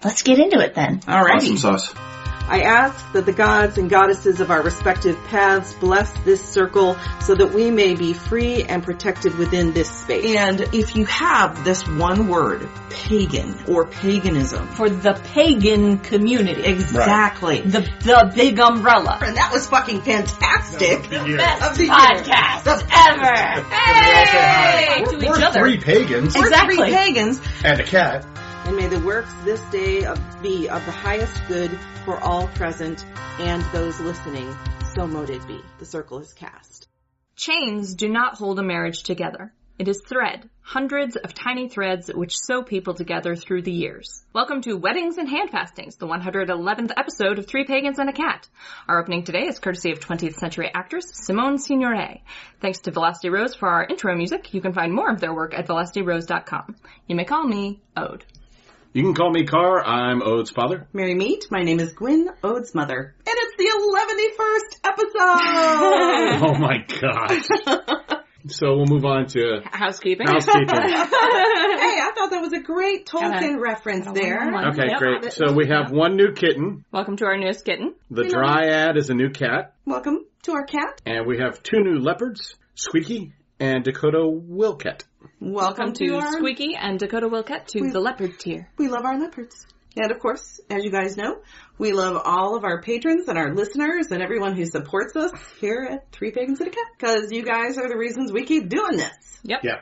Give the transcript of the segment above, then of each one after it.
Let's get into it then. Alrighty. Awesome sauce. I ask that the gods and goddesses of our respective paths bless this circle so that we may be free and protected within this space. And if you have this one word, pagan or paganism. For the pagan community. Exactly. The big umbrella. And that was fucking fantastic. Best Of the year. podcast ever. Hey! To We're each other. three pagans We're Exactly. three pagans. and a cat. And may the works this day be of the highest good for all present and those listening. So mote it be. The circle is cast. Chains do not hold a marriage together. It is thread, hundreds of tiny threads which sew people together through the years. Welcome to Weddings and Handfastings, the 111th episode of Three Pagans and a Cat. Our opening today is courtesy of 20th century actress Simone Signoret. Thanks to Velocity Rose for our intro music. You can find more of their work at velocityrose.com. You may call me Ode. You can call me Carr. I'm Ode's father. Merry meet. My name is Gwyn, Ode's mother. And it's the 11th episode! Oh my gosh. So we'll move on to Housekeeping. housekeeping. Hey, I thought that was a great Tolkien reference there. Okay, Yep. great. So we have one new kitten. Welcome to our newest kitten. The Dryad is a new cat. Welcome to our cat. And we have two new leopards, Squeaky and Dakota Wilket. Welcome to our... Squeaky and Dakota Wilket to the leopard tier. We love our leopards. And of course, as you guys know, we love all of our patrons and our listeners and everyone who supports us here at Three Pagans and a Cat. Because you guys are the reasons we keep doing this. Yep. Yeah.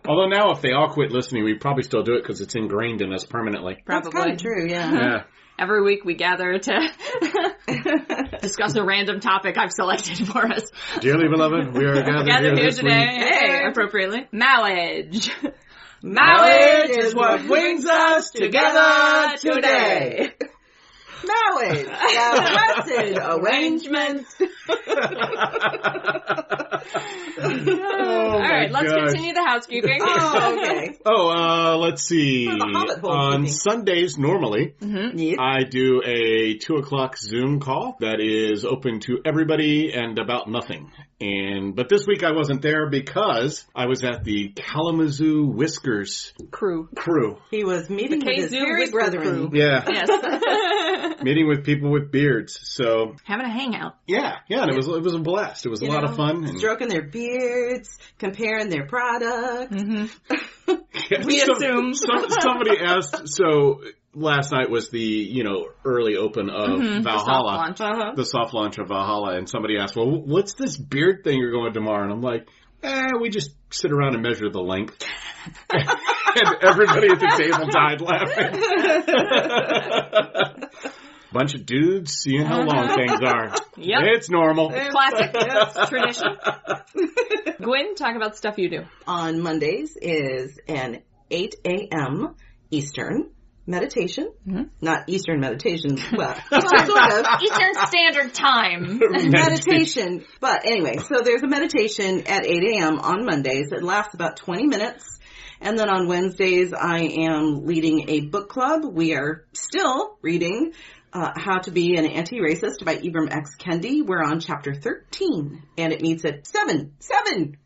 Although now if they all quit listening, we probably still do it because it's ingrained in us permanently. Probably. That's kind of true, yeah. Yeah. Every week we gather to discuss a random topic I've selected for us. Dearly beloved, we are gathered here this today. week. Hey, appropriately. Marriage. Marriage is what brings us together today. Marriage, the blessed arrangement. All right, let's continue the housekeeping. Oh, okay. Let's see. For the Hobbit hole On keeping. Sundays, normally, Yes. I do a 2:00 Zoom call that is open to everybody and about nothing. But this week I wasn't there because I was at the Kalamazoo Whiskers Crew. He was meeting with his Kazoo hairy Whisper brethren. Crew. Yeah. Yes. Meeting with people with beards. So, Having a hangout. yeah, and it was a blast. It was a lot of fun. And Stroking their beards, comparing their products. We assume. Somebody asked, so last night was the, early open of Valhalla. The soft launch of Valhalla. And somebody asked, well, what's this beard thing you're going tomorrow? And I'm like, we just sit around and measure the length. And everybody at the table died laughing. Bunch of dudes seeing how long things are. Yep. It's normal. Classic. It's tradition. Gwyn, talk about stuff you do. On Mondays is an 8 a.m. Eastern meditation. Not Eastern meditation, well, sort of. Eastern Standard Time. Meditation. But anyway, so there's a meditation at 8 a.m. on Mondays. It lasts about 20 minutes. And then on Wednesdays, I am leading a book club. We are still reading How to Be an Anti-Racist by Ibram X. Kendi. We're on chapter 13, and it meets at 7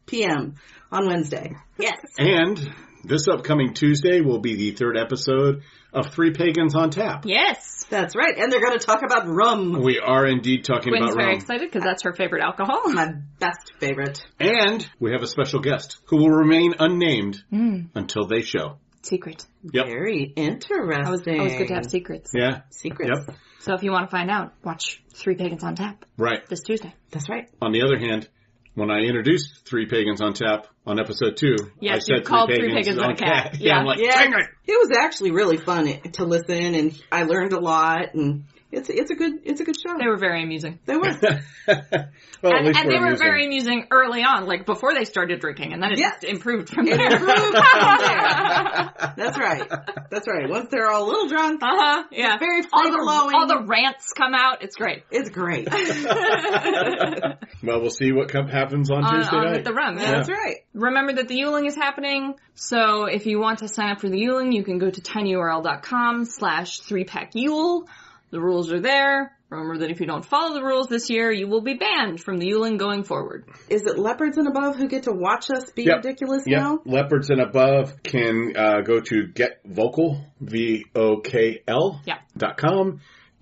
p.m. on Wednesday. Yes. And this upcoming Tuesday will be the third episode of Three Pagans on Tap. Yes. That's right. And they're going to talk about rum. We are indeed talking Gwyn's about very rum. excited because that's her favorite alcohol. My best favorite. And we have a special guest who will remain unnamed until they show. Secret. Yep. Very interesting. Always good to have secrets. Yeah. Secrets. Yep. So if you want to find out, watch Three Pagans on Tap Right. this Tuesday. That's right. On the other hand, when I introduced Three Pagans on Tap on episode 2, Yes, I said you called Three Pagans and a Cat. Yeah, Yeah. I'm like, Yeah, dang it. it was actually really fun to listen, and I learned a lot, and it's a good show. They were very amusing. They were. Well, at least And we're they were amusing. very amusing early on, like before they started drinking, and then it just improved from It there. improved from there. That's right. That's right. Once they're all a little drunk, Yeah. very free All the rants come out. It's great. it's great. Well, we'll see what happens on Tuesday night. With the rum. Yeah. That's right. Remember that the Yuling is happening, so if you want to sign up for the Yuling, you can go to tinyurl.com/3packyule. The rules are there. Remember that if you don't follow the rules this year, you will be banned from the Yuling going forward. Is it leopards and above who get to watch us be ridiculous now? Leopards and above can go to getvocal, VOKL.com,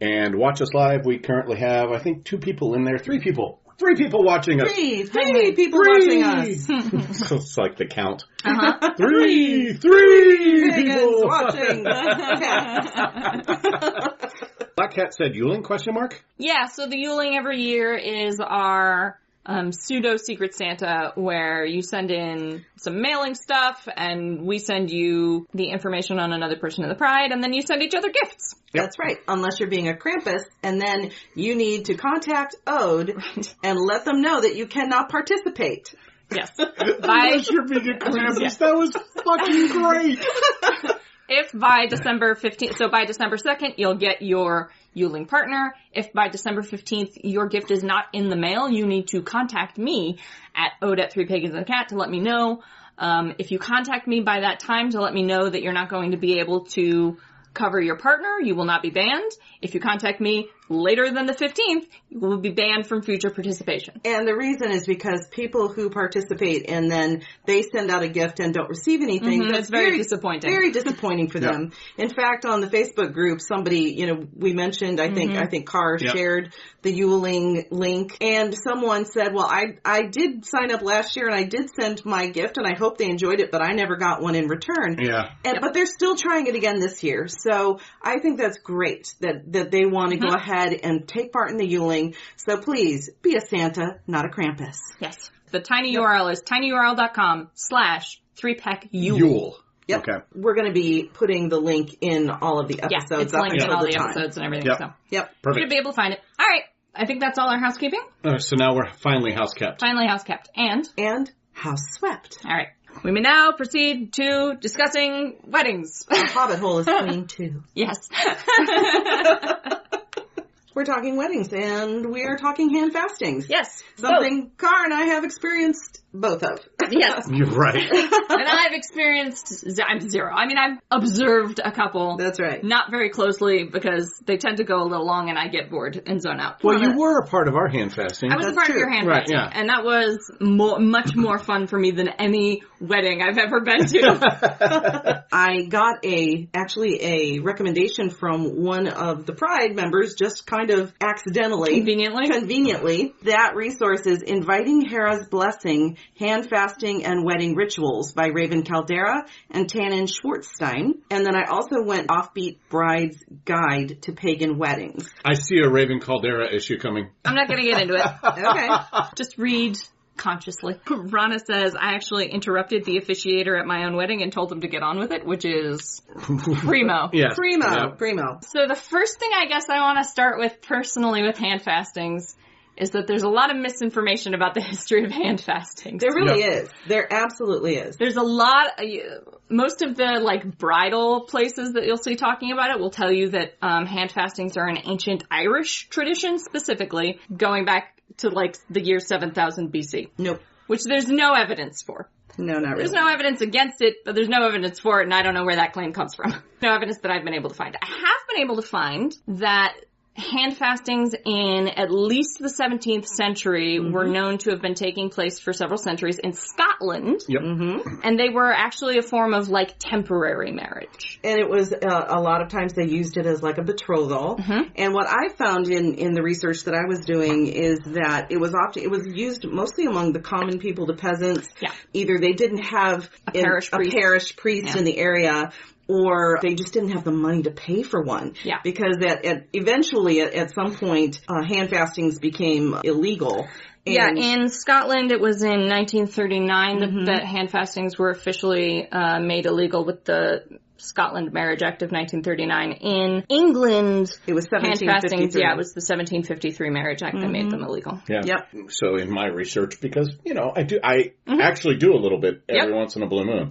and watch us live. We currently have, I think, 2 people in there. 3 people. 3 people watching us. 3 people watching us. So it's like the count. 3 people watching. Black Cat said Yuling, question mark? Yeah, so the Yuling every year is our pseudo-secret Santa where you send in some mailing stuff and we send you the information on another person in the Pride and then you send each other gifts. Yep. That's right. Unless you're being a Krampus and then you need to contact Ode and let them know that you cannot participate. Yes. Unless you're being a Krampus. That was fucking great. If by December 15th, so by December 2nd, you'll get your Yuling partner. If by December 15th, your gift is not in the mail, you need to contact me at ode@3pagans&a-cat to let me know. If you contact me by that time to let me know that you're not going to be able to cover your partner, you will not be banned. If you contact me later than the 15th, you will be banned from future participation. And the reason is because people who participate and then they send out a gift and don't receive anything, that's very disappointing. Very disappointing for them. In fact, on the Facebook group, somebody, we mentioned, I think Carr shared the Yuling link, and someone said, well, I did sign up last year and I did send my gift and I hope they enjoyed it, but I never got one in return. Yeah. But they're still trying it again this year. So I think that's great that they want to go ahead and take part in the Yuling. So please, be a Santa, not a Krampus. Yes. The tiny URL is tinyurl.com/3pec-yule. Yule. Yep. Okay. We're going to be putting the link in all of the episodes. Yeah, it's linked in all the episodes and everything. Yep. So. Yep. Perfect. You'll be able to find it. All right. I think that's all our housekeeping. So now we're finally house kept. Finally house kept. And house swept. All right. We may now proceed to discussing weddings. The hobbit hole is clean too. Yes. We're talking weddings, and we are talking handfastings. Yes. Something Carr and I have experienced both of. Yes. You're right. And I've experienced, I'm 0. I mean, I've observed a couple. That's right. Not very closely because they tend to go a little long and I get bored and zone out. Well, you were a part of our handfasting. I was a part of your handfasting. Right, yeah. And that was much more fun for me than any wedding I've ever been to. I got a recommendation from one of the Pride members, just kind of accidentally. Conveniently. That resource is Inviting Hera's Blessing, Handfasting and Wedding Rituals by Raven Kaldera and Tanin Schwartzstein. And then I also went Offbeat Bride's Guide to Pagan Weddings. I see a Raven Caldera issue coming. I'm not going to get into it. Okay. Just read consciously. Rana says, I actually interrupted the officiator at my own wedding and told them to get on with it, which is primo. Yes. Primo. So the first thing I guess I want to start with personally with handfastings is that there's a lot of misinformation about the history of handfasting. There really is. There absolutely is. There's a lot, most of the bridal places that you'll see talking about it will tell you that handfastings are an ancient Irish tradition specifically, going back to the year 7000 BC. Nope. Which there's no evidence for. No, not really. There's no evidence against it, but there's no evidence for it, and I don't know where that claim comes from. No evidence that I've been able to find. I have been able to find that handfastings in at least the 17th century were known to have been taking place for several centuries in Scotland. Yep. Mm-hmm. And they were actually a form of temporary marriage. And it was, a lot of times they used it as a betrothal. Mm-hmm. And what I found in the research that I was doing is that it was used mostly among the common people, the peasants. Yeah. Either they didn't have a parish priest in the area, or they just didn't have the money to pay for one. Yeah. Because eventually at some point, handfastings became illegal. And in Scotland it was in 1939 that handfastings were officially made illegal with the Scotland Marriage Act of 1939. In England, it was 1753. Handfastings, it was the 1753 Marriage Act that made them illegal. Yeah. Yep. So in my research, because, I actually do a little bit every once in a blue moon.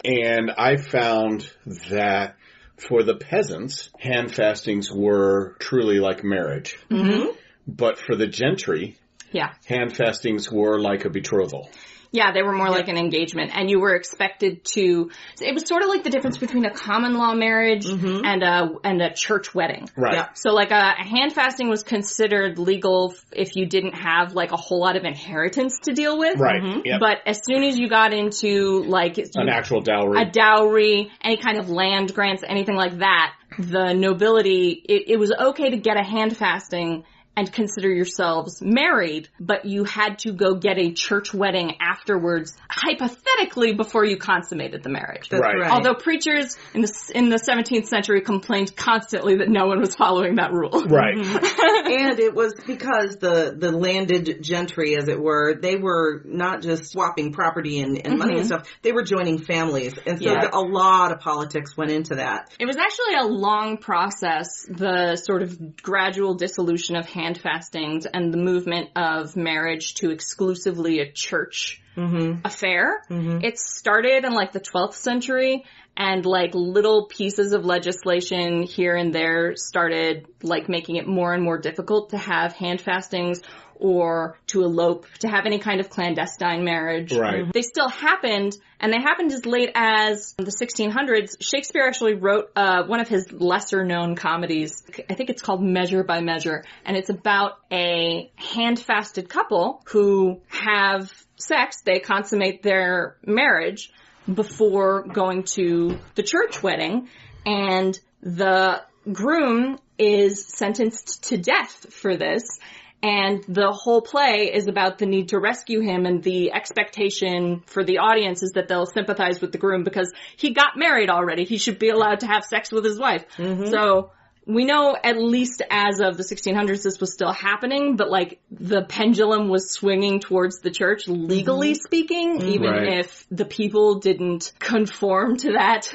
And I found that for the peasants, handfastings were truly like marriage. Mm-hmm. But for the gentry, handfastings were like a betrothal. Yeah, they were more like an engagement, and you were expected to. It was sort of like the difference between a common law marriage and a church wedding. Right. Yeah. So like a handfasting was considered legal if you didn't have like a whole lot of inheritance to deal with. Right. Yep. But as soon as you got into like An actual dowry. a dowry, any kind of land grants, anything like that, the nobility, it was okay to get a handfasting and consider yourselves married, but you had to go get a church wedding afterwards, hypothetically, before you consummated the marriage. That's Right. Although preachers in the 17th century complained constantly that no one was following that rule. Right. And it was because the landed gentry, as it were, they were not just swapping property and money and stuff, they were joining families. And so a lot of politics went into that. It was actually a long process, the sort of gradual dissolution of handfastings and the movement of marriage to exclusively a church affair. It started in like the 12th century, and like little pieces of legislation here and there started like making it more and more difficult to have handfastings or to elope, to have any kind of clandestine marriage. Right. They still happened, and they happened as late as the 1600s. Shakespeare actually wrote one of his lesser-known comedies. I think it's called Measure by Measure, and it's about a hand-fasted couple who have sex. They consummate their marriage before going to the church wedding, and the groom is sentenced to death for this. And the whole play is about the need to rescue him, and the expectation for the audience is that they'll sympathize with the groom because he got married already. He should be allowed to have sex with his wife. So we know at least as of the 1600s this was still happening, but like the pendulum was swinging towards the church, legally speaking, even if the people didn't conform to that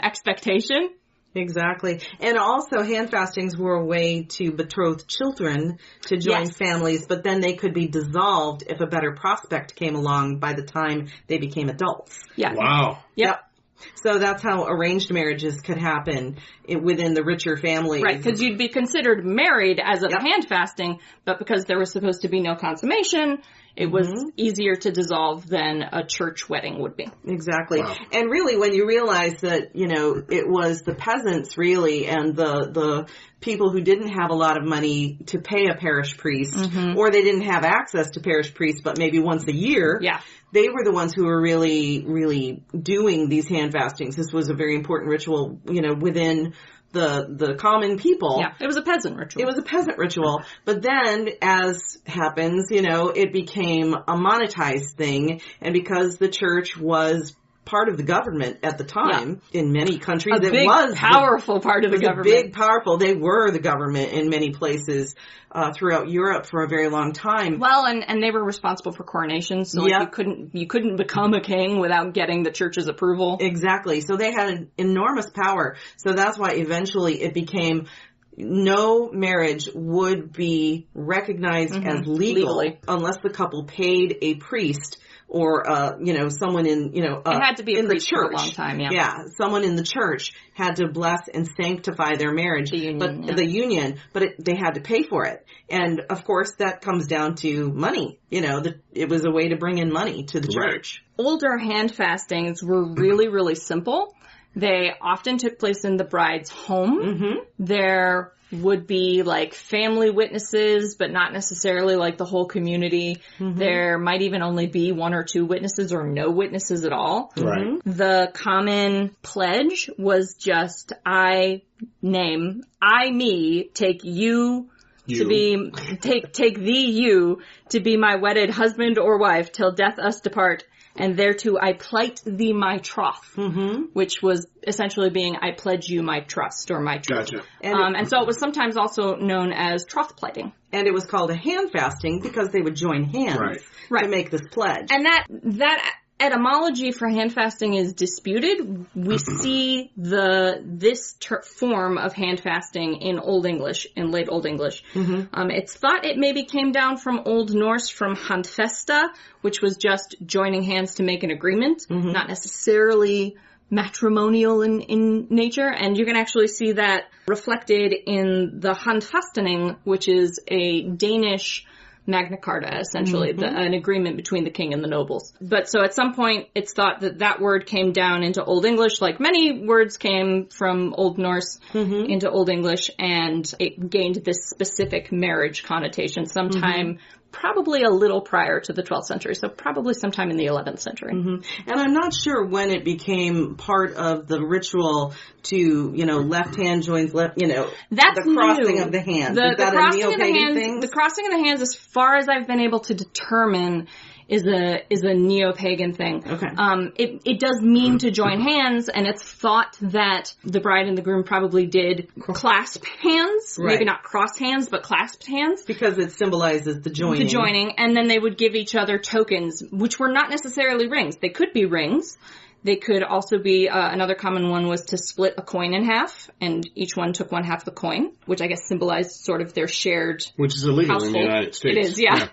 expectation. Exactly. And also handfastings were a way to betroth children to join families, but then they could be dissolved if a better prospect came along by the time they became adults. Yeah. Wow. Yep. So that's how arranged marriages could happen within the richer families. Right, because you'd be considered married as of handfasting, but because there was supposed to be no consummation, it was easier to dissolve than a church wedding would be. Exactly. Wow. And really, when you realize that, you know, it was the peasants really and the people who didn't have a lot of money to pay a parish priest, or they didn't have access to parish priests, but maybe once a year, they were the ones who were really, really doing these handfastings. This was a very important ritual, you know, within the common people. Yeah, it was a peasant ritual. It was a peasant ritual. But then, as happens, you know, it became a monetized thing. And because the church was part of the government at the time, in many countries, it was powerful part of the government. Big, powerful. They were the government in many places throughout Europe for a very long time. Well, and they were responsible for coronations, so like you couldn't become a king without getting the church's approval. Exactly. So they had an enormous power. So that's why eventually it became no marriage would be recognized as legally unless the couple paid a priest or, you know, someone in, you know, it had to be a in priest the church for a long time, Yeah, someone in the church had to bless and sanctify their marriage. The union, the union, but they had to pay for it. And of course that comes down to money. You know, it was a way to bring in money to the church. Older handfastings were really, really simple. They often took place in the bride's home. There would be like family witnesses, but not necessarily like the whole community. There might even only be one or two witnesses or no witnesses at all. Right. The common pledge was just I, me, take you. To be, take thee, you, to be my wedded husband or wife till death us depart. And thereto I plight thee my troth, which was essentially being I pledge you my trust or my truth. Gotcha. And so it was sometimes also known as troth plighting. And it was called a handfasting because they would join hands to make this pledge. And that etymology for handfasting is disputed. We see this form of handfasting in Old English, in late Old English. It's thought it maybe came down from Old Norse from handfesta, which was just joining hands to make an agreement, not necessarily matrimonial in nature. And you can actually see that reflected in the Handfasting, which is a Danish Magna Carta, essentially, an agreement between the king and the nobles. But so at some point, it's thought that that word came down into Old English, like many words came from Old Norse into Old English, and it gained this specific marriage connotation sometime probably a little prior to the 12th century, so probably sometime in the 11th century. And I'm not sure when it became part of the ritual to, left hand joins left, That's the crossing new. of the hands. The Is that crossing a of the neo-pagan hands, thing? the crossing of the hands, as far as I've been able to determine, is a neo-pagan thing. Okay. It does mean to join hands, and it's thought that the bride and the groom probably did clasp hands. Right. Maybe not crossed hands, but clasped hands. Because it symbolizes the joining. The joining, and then they would give each other tokens, which were not necessarily rings. They could be rings. They could also be, another common one was to split a coin in half, and each one took one half the coin, which I guess symbolized sort of their shared Which is illegal household. in the United States. It is, yeah.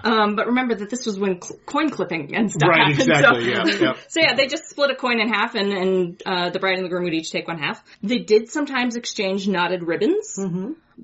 But remember that this was when coin clipping and stuff happened. Exactly, So yeah, they just split a coin in half, and the bride and the groom would each take one half. They did sometimes exchange knotted ribbons.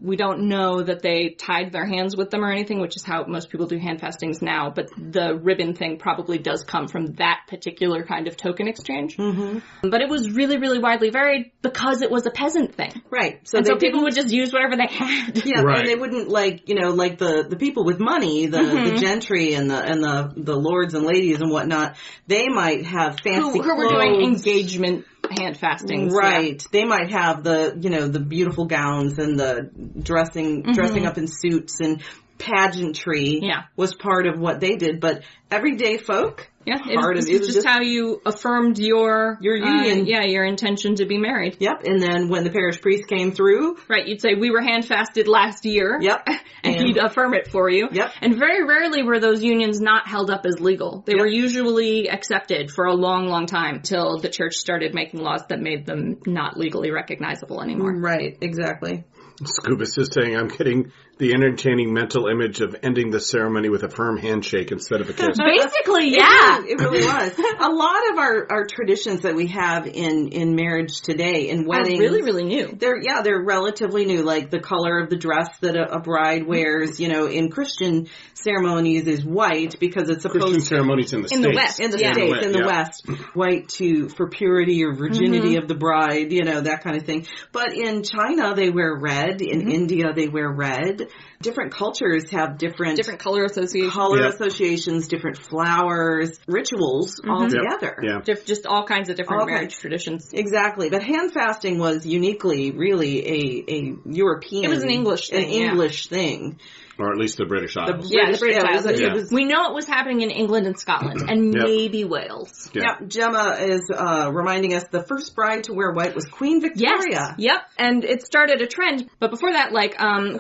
We don't know that they tied their hands with them or anything, which is how most people do handfastings now, but the ribbon thing probably does come from that particular kind of token exchange. But it was really, really widely varied because it was a peasant thing. Right. So people would just use whatever they had. Yeah, Right. and they wouldn't like the people with money, the gentry and the lords and ladies and whatnot. They might have fancy who were doing engagement handfastings. Right. Yeah. They might have the beautiful gowns and the dressing up in suits, and pageantry was part of what they did. But everyday folk, it was just how you affirmed your union. Your intention to be married. Yep. And then when the parish priest came through, right, you'd say, we were handfasted last year. Yep. And he'd affirm it for you. Yep. And very rarely were those unions not held up as legal. They were usually accepted for a long, long time till the church started making laws that made them not legally recognizable anymore. Right. Exactly. Scubus is saying, I'm getting the entertaining mental image of ending the ceremony with a firm handshake instead of a kiss. Basically, yeah. It really was. A lot of our traditions that we have in marriage today, in weddings, are really, really new. They're relatively new. Like the color of the dress that a bride wears, in Christian ceremonies is white because it's supposed Christian ceremonies in the States. The West. In the West. White for purity or virginity of the bride, that kind of thing. But in China, they wear red. In India, they wear red. Different cultures have different color associations. Associations, different flowers, rituals all together. Yeah. Just all kinds of different marriage traditions. Exactly. But handfasting was uniquely really a European. It was an English thing. English thing. Or at least the British Isles. The British Isles. It was, we know it was happening in England and Scotland, and maybe Wales. Yeah. Gemma is reminding us the first bride to wear white was Queen Victoria. Yes. Yep. And it started a trend. But before that,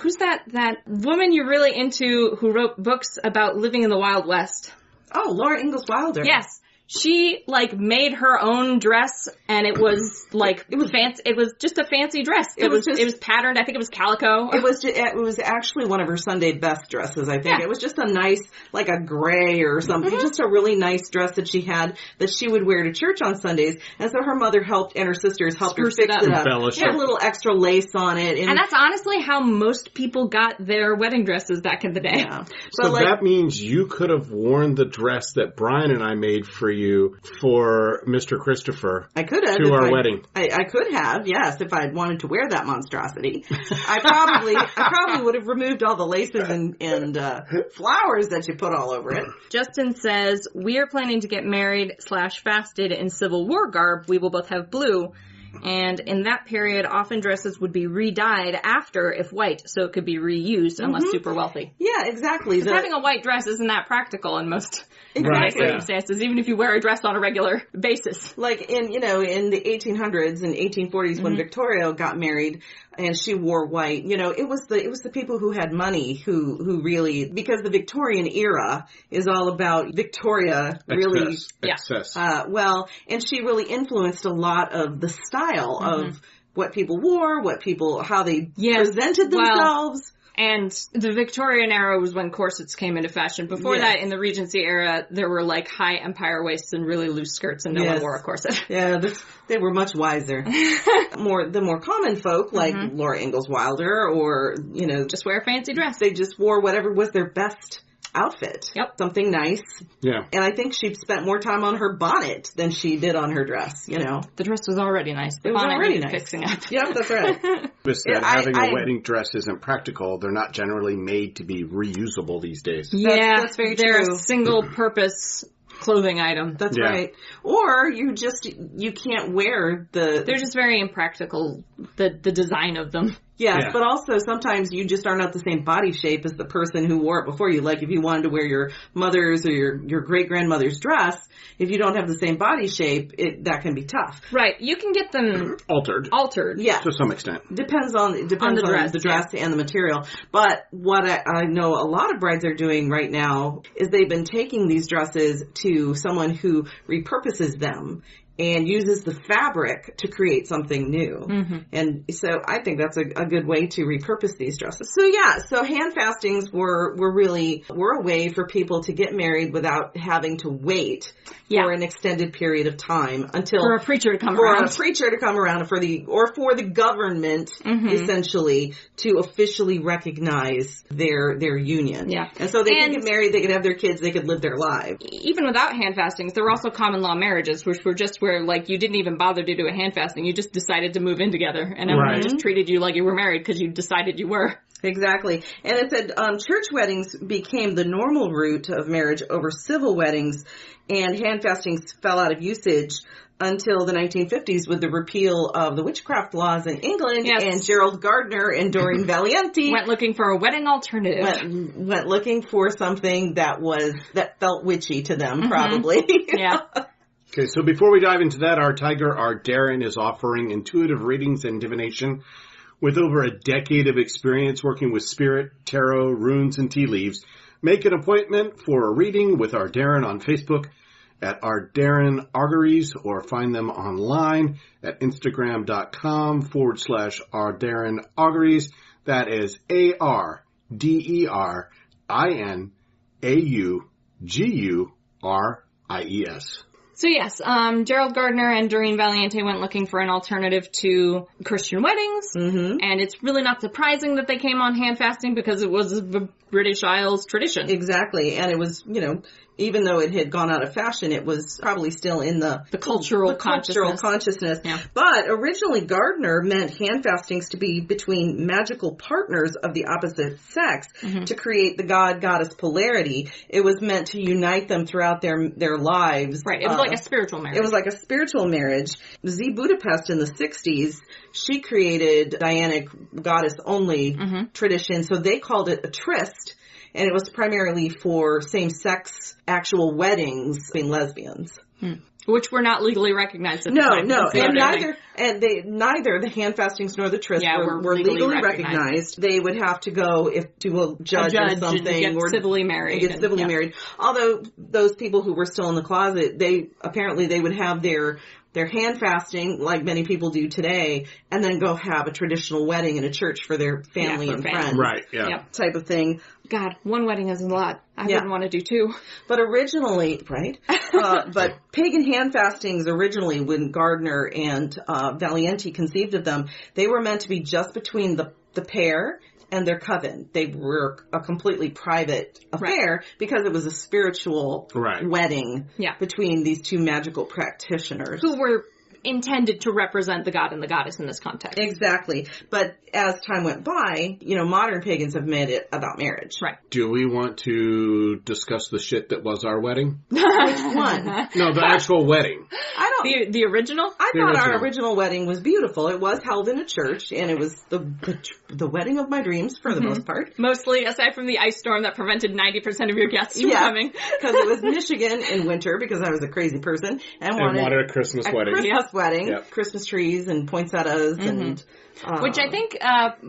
who's that woman you're really into who wrote books about living in the Wild West? Oh, Laura Ingalls Wilder. Yes. She, made her own dress, and it was, fancy. It was just a fancy dress. It was patterned. I think it was calico. It was actually one of her Sunday best dresses, I think. Yeah. It was just a nice, a gray or something. Just a really nice dress that she had that she would wear to church on Sundays. And so her mother and her sisters helped her fix it up. Put a little extra lace on it. And that's honestly how most people got their wedding dresses back in the day. Yeah. So that means you could have worn the dress that Brian and I made for you for Mr. Christopher. I could have to our wedding. I could have, yes, if I'd wanted to wear that monstrosity. I probably would have removed all the laces and flowers that you put all over it. Justin says, we are planning to get married / fasted in Civil War garb. We will both have blue. And in that period, often dresses would be re-dyed after if white, so it could be reused unless super wealthy. Yeah, exactly. Having a white dress isn't that practical in most circumstances, even if you wear a dress on a regular basis. Like in the 1800s and 1840s when Victoria got married and she wore white, it was the people who had money who really, because the Victorian era is all about Victoria really. Excess. And she really influenced a lot of the style of what people wore, how they presented themselves. And the Victorian era was when corsets came into fashion. Before that, in the Regency era, there were like high empire waists and really loose skirts, and no one wore a corset. Yeah, they were much wiser. The more common folk, like Laura Ingalls Wilder, or, just wear a fancy dress. They just wore whatever was their best outfit. Yep. Something nice. Yeah. And I think she spent more time on her bonnet than she did on her dress, The dress was already nice. The it was bonnet already needed nice. fixing up. Yeah, that's right. Having a wedding dress isn't practical. They're not generally made to be reusable these days. That's very true. They're a single-purpose clothing item. That's right. Or you can't wear They're just very impractical, the design of them. Yes, but also sometimes you just are not the same body shape as the person who wore it before you. Like if you wanted to wear your mother's or your great-grandmother's dress, if you don't have the same body shape, that can be tough. Right. You can get them altered. Yeah. To some extent. Depends on the dress and the material. But what I know a lot of brides are doing right now is they've been taking these dresses to someone who repurposes them and uses the fabric to create something new. Mm-hmm. And so I think that's a good way to repurpose these dresses. So handfastings were a way for people to get married without having to wait for an extended period of time for a preacher to come around for the government essentially to officially recognize their union. Yeah. And so they could get married, they could have their kids, they could live their lives. Even without handfastings, there were also common law marriages, which were just where like you didn't even bother to do a handfasting, you just decided to move in together, and everyone just treated you like you were married because you decided you were. Exactly. And it said church weddings became the normal route of marriage over civil weddings, and handfastings fell out of usage until the 1950s with the repeal of the witchcraft laws in England, and Gerald Gardner and Doreen Valiente went looking for a wedding alternative. Went looking for something that felt witchy to them, probably. Yeah. Okay, so before we dive into that, our tiger, our Darren, is offering intuitive readings and divination. With over a decade of experience working with spirit, tarot, runes, and tea leaves, make an appointment for a reading with our Darren on Facebook at our Darren Auguries, or find them online at Instagram.com/our Darren Auguries. That is ARDERINAUGURIES. So yes, Gerald Gardner and Doreen Valiente went looking for an alternative to Christian weddings, and it's really not surprising that they came on handfasting because it was the British Isles tradition. Exactly, and it was, even though it had gone out of fashion, it was probably still in the cultural consciousness. Yeah. But originally Gardner meant handfastings to be between magical partners of the opposite sex to create the god-goddess polarity. It was meant to unite them throughout their lives. Right, it was like a spiritual marriage. It was like a spiritual marriage. Z Budapest in the 60s, she created Dianic goddess-only tradition, so they called it a tryst. And it was primarily for same-sex actual weddings between lesbians. Which were not legally recognized at the time. No. And neither the handfastings nor the tryst were legally recognized. They would have to go to a judge or something. And get civilly married. Although those people who were still in the closet, they would have their handfasting, like many people do today, and then go have a traditional wedding in a church for their family and friends. Right, yeah. Yep. Type of thing. God, one wedding is a lot. I wouldn't want to do two. But originally, but pagan handfastings originally, when Gardner and Valiente conceived of them, they were meant to be just between the pair and their coven. They were a completely private affair because it was a spiritual wedding between these two magical practitioners. Who were intended to represent the god and the goddess in this context. Exactly. But as time went by, modern pagans have made it about marriage. Right. Do we want to discuss the shit that was our wedding? Which one? No, the actual wedding. The original? I thought our original wedding was beautiful. It was held in a church, and it was the wedding of my dreams for the most part. Mostly, aside from the ice storm that prevented 90% of your guests from coming. Because it was Michigan in winter, because I was a crazy person, and wanted a Christmas wedding. Christmas wedding. Yep. Christmas trees and poinsettias and Which I think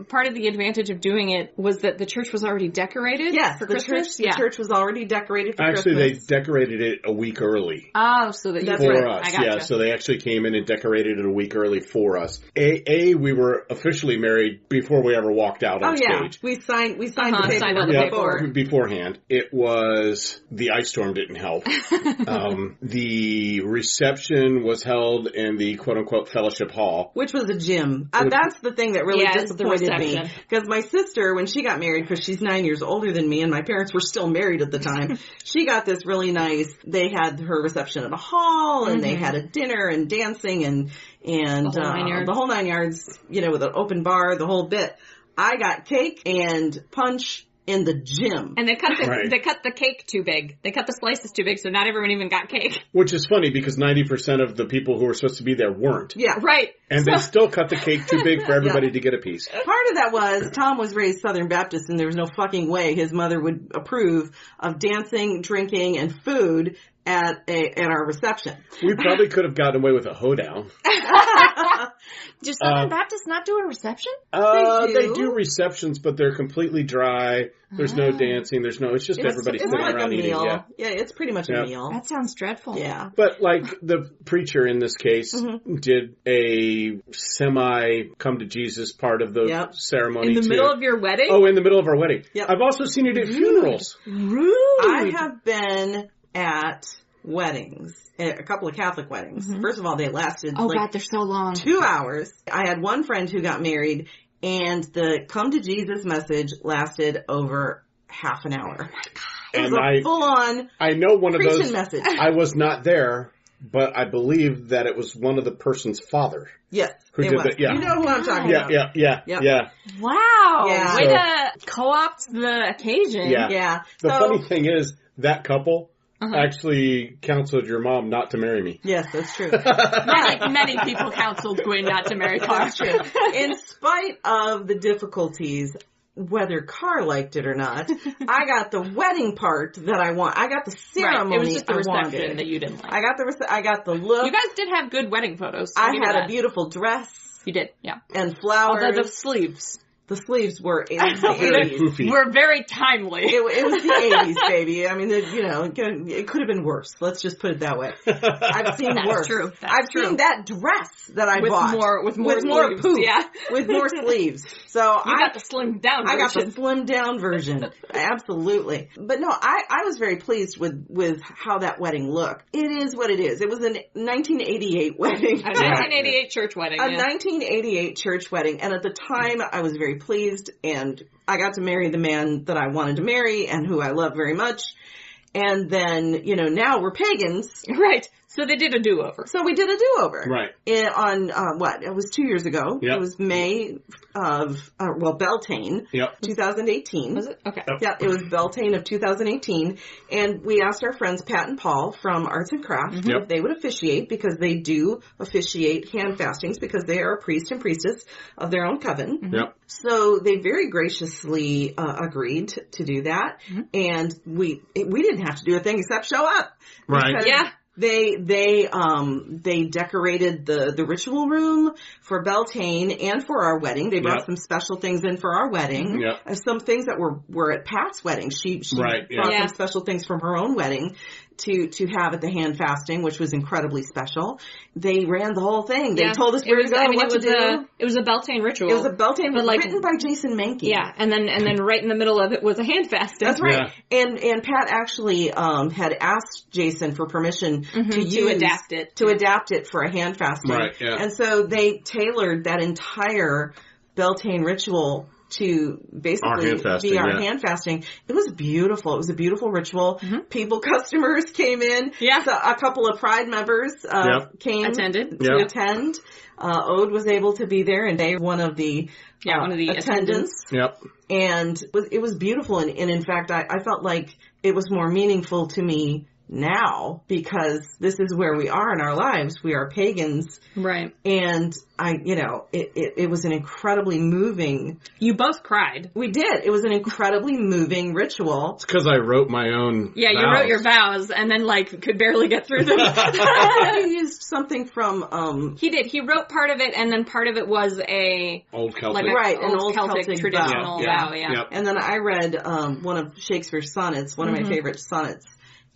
part of the advantage of doing it was that the church was already decorated for Christmas. The church was already decorated for Christmas. Actually, they decorated it a week early. Oh, so that That's for right. us. I gotcha. Yeah, so they actually came in and decorated it a week early for us. We were officially married before we ever walked out on stage. We signed the paperwork signed on the paperwork. Beforehand. It was, the ice storm didn't help. The reception was held in the quote-unquote fellowship hall. Which was a gym. That's the thing that really disappointed me. Because my sister, when she got married, because she's 9 years older than me, and my parents were still married at the time, she got this really nice, they had her reception at a hall, and they had a dinner and dancing and the whole 9 yards, with an open bar, the whole bit. I got cake and punch in the gym. And they cut the cake too big. They cut the slices too big, so not everyone even got cake. Which is funny because 90% of the people who were supposed to be there weren't. Yeah. Right. And they still cut the cake too big for everybody to get a piece. Part of that was Tom was raised Southern Baptist, and there was no fucking way his mother would approve of dancing, drinking, and food at our reception. We probably could have gotten away with a hoedown. Do Southern Baptists not do a reception? They do receptions, but they're completely dry. There's no dancing. It's just everybody sitting around eating. Yeah, it's pretty much a meal. That sounds dreadful. Yeah. But like the preacher in this case did a semi come to Jesus part of the ceremony. In the middle of your wedding? Oh, in the middle of our wedding. Yep. I've also seen it at funerals. Rude. I have been at weddings, a couple of Catholic weddings. First of all, they lasted God, they're so long. 2 hours. I had one friend who got married, and the come to Jesus message lasted over half an hour. It was a full-on I know one of those message. I was not there, but I believe that it was one of the person's father. Yes, who did that. Yeah. You know who I'm talking about. Yeah. Wow. Yeah. Way to co-opt the occasion. Yeah. The funny thing is, that couple actually counseled your mom not to marry me. Yes, that's true. Many people counseled Gwyn not to marry Carr. That's true. In spite of the difficulties, whether Carr liked it or not, I got the wedding part that I want. I got the ceremony. Right. It was just the reception wanted. that you didn't like. I got the look. You guys did have good wedding photos. I had a beautiful dress. You did, yeah. And flowers. Although the sleeves. The sleeves were in the 80s. Were very timely. It was the 80s, baby. I mean, it could have been worse. Let's just put it that way. I've seen worse. True. I've seen that dress that I bought. With more sleeves, poof, yeah. With more sleeves. So you got the slimmed down version. I got the slimmed down version. Absolutely. But no, I was very pleased with how that wedding looked. It is what it is. It was a 1988 wedding. A 1988 church wedding. A 1988 church wedding. And at the time, I was very pleased, and I got to marry the man that I wanted to marry and who I love very much. And then, now we're pagans. Right. So they did a do-over. So we did a do-over. Right. It was 2 years ago. Yep. It was May of, Beltane. Yep. 2018. Was it? Okay. Yeah, it was Beltane of 2018. And we asked our friends Pat and Paul from Arts and Crafts if they would officiate, because they do officiate Handfastings because they are a priest and priestess of their own coven. Yep. So they very graciously agreed to do that. And we didn't have to do a thing except show up. Right. Yeah. They decorated the ritual room for Beltane and for our wedding. They brought some special things in for our wedding. Yep. Some things that were at Pat's wedding. She brought some special things from her own wedding to have at the Handfasting, which was incredibly special. They ran the whole thing. They told us where to go, what to do. It was a Beltane ritual. It was a Beltane, written by Jason Mankey. Yeah, and then right in the middle of it was a Handfasting. That's right. Yeah. And Pat actually had asked Jason for permission to adapt it for a Handfasting. Right. Yeah. And so they tailored that entire Beltane ritual to basically be our Handfasting. It was beautiful. It was a beautiful ritual. Customers came in. Yeah. So a couple of Pride members came to attend. Ode was able to be there, and they were one of the attendants. Yep. And it was beautiful. And in fact, I felt like it was more meaningful to me now because this is where we are in our lives. We are pagans. Right. And it was an incredibly moving. You both cried. We did. It was an incredibly moving ritual. It's because I wrote my own Yeah, vows. you wrote your vows and then could barely get through them. You used something from, He did. He wrote part of it and then part of it was a Old Celtic. an old Celtic traditional vow. Yeah. Yep. and then I read, one of Shakespeare's sonnets, one of my favorite sonnets.